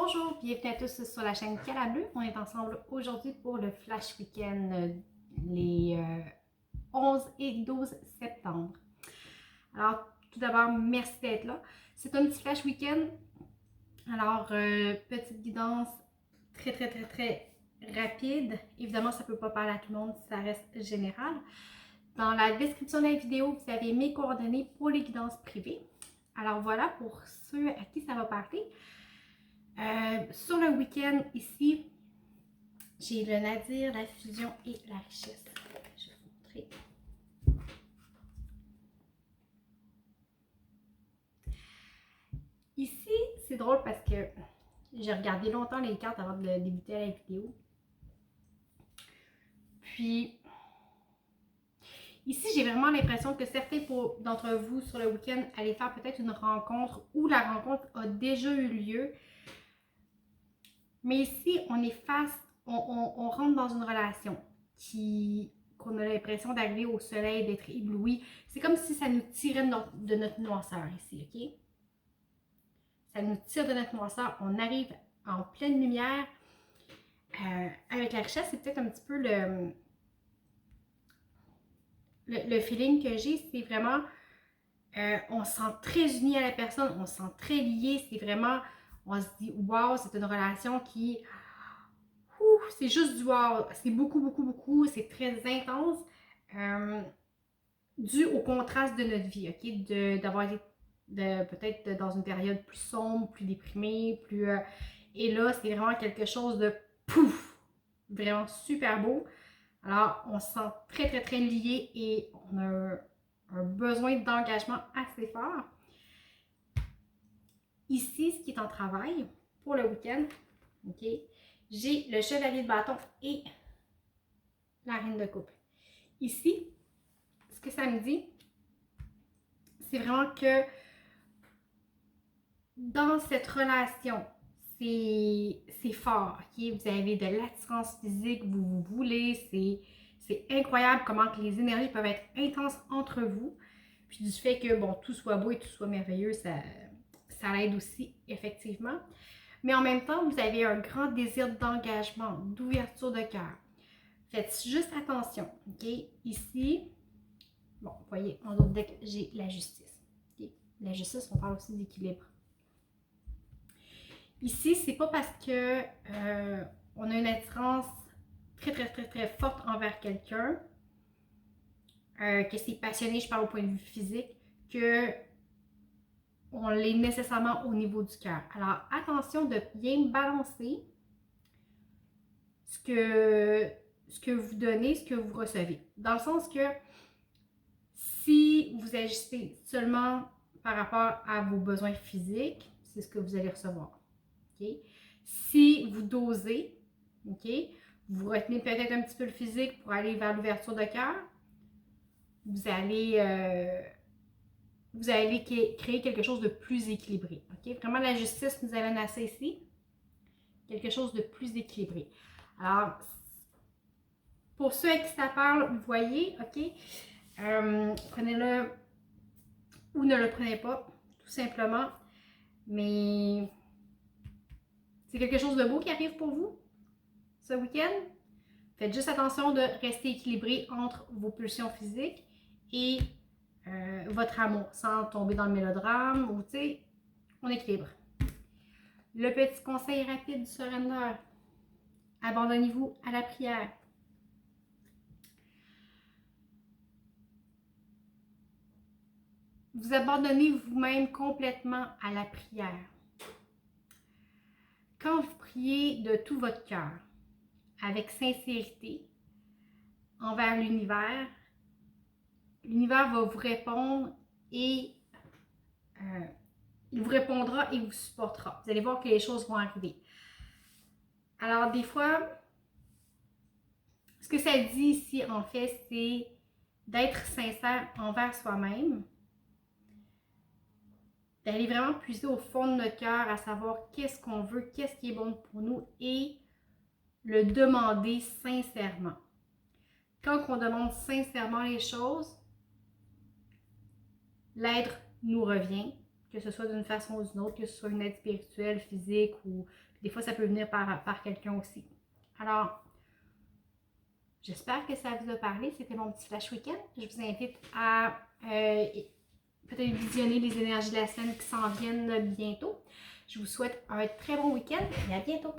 Bonjour, bienvenue à tous sur la chaîne Cala Bleu. On est ensemble aujourd'hui pour le Flash Week-end les 11 et 12 septembre. Alors, tout d'abord, merci d'être là. C'est un petit Flash Week-end. Alors, petite guidance très rapide. Évidemment, ça ne peut pas parler à tout le monde, ça reste général. Dans la description de la vidéo, vous avez mes coordonnées pour les guidances privées. Alors voilà, pour ceux à qui ça va parler. Sur le week-end ici, j'ai le nadir, la fusion et la richesse. Je vais vous montrer. Ici, c'est drôle parce que j'ai regardé longtemps les cartes avant de débuter la vidéo. Puis, ici, j'ai vraiment l'impression que certains d'entre vous sur le week-end allaient faire peut-être une rencontre ou la rencontre a déjà eu lieu. Mais ici, on est on rentre dans une relation qu'on a l'impression d'arriver au soleil, d'être ébloui. C'est comme si ça nous tirait de notre noirceur ici, ok? Ça nous tire de notre noirceur. On arrive en pleine lumière. Avec la richesse, c'est peut-être un petit peu le feeling que j'ai. C'est vraiment, on se sent très uni à la personne, on se sent très lié. C'est vraiment, on se dit, wow, c'est une relation qui... c'est juste du wow, c'est beaucoup, c'est très intense, dû au contraste de notre vie, ok? D'avoir été peut-être dans une période plus sombre, plus déprimée, et là, c'est vraiment quelque chose de pouf! Vraiment super beau. Alors, on se sent très lié et on a un besoin d'engagement assez fort. Ici, ce qui est en travail pour le week-end, ok? J'ai le chevalier de bâton et la reine de coupe. Ici, ce que ça me dit, c'est vraiment que dans cette relation, c'est fort, ok? Vous avez de l'attirance physique, vous vous voulez, c'est incroyable comment que les énergies peuvent être intenses entre vous. Puis du fait que, bon, tout soit beau et tout soit merveilleux, ça l'aide aussi, effectivement. Mais en même temps, vous avez un grand désir d'engagement, d'ouverture de cœur. Faites juste attention, ok? Ici, bon, vous voyez, en d'autres decks, j'ai la justice. Okay? La justice, on parle aussi d'équilibre. Ici, c'est pas parce que on a une attirance très forte envers quelqu'un, que c'est passionné, je parle au point de vue physique, que on l'est nécessairement au niveau du cœur. Alors, attention de bien balancer ce que vous donnez, ce que vous recevez. Dans le sens que si vous agissez seulement par rapport à vos besoins physiques, c'est ce que vous allez recevoir. Okay? Si vous dosez, okay, vous retenez peut-être un petit peu le physique pour aller vers l'ouverture de cœur, vous allez créer quelque chose de plus équilibré. Okay? Vraiment, la justice nous amène à ça ici. Quelque chose de plus équilibré. Alors, pour ceux à qui ça parle, vous voyez, ok? Prenez-le ou ne le prenez pas, tout simplement. Mais c'est quelque chose de beau qui arrive pour vous ce week-end. Faites juste attention de rester équilibré entre vos pulsions physiques et votre amour, sans tomber dans le mélodrame ou, tu sais, on équilibre. Le petit conseil rapide du surrender. Abandonnez-vous à la prière. Vous abandonnez vous-même complètement à la prière. Quand vous priez de tout votre cœur, avec sincérité, envers l'univers, l'univers va vous répondre et il vous répondra et vous supportera. Vous allez voir que les choses vont arriver. Alors, des fois, ce que ça dit ici, en fait, c'est d'être sincère envers soi-même, d'aller vraiment puiser au fond de notre cœur à savoir qu'est-ce qu'on veut, qu'est-ce qui est bon pour nous et le demander sincèrement. Quand on demande sincèrement les choses, l'aide nous revient que ce soit d'une façon ou d'une autre, que ce soit une aide spirituelle, physique, ou des fois ça peut venir par quelqu'un aussi. Alors, j'espère que ça vous a parlé. C'était mon petit flash week-end. Je vous invite à peut-être visionner les énergies de la semaine qui s'en viennent bientôt. Je vous souhaite un très bon week-end et à bientôt!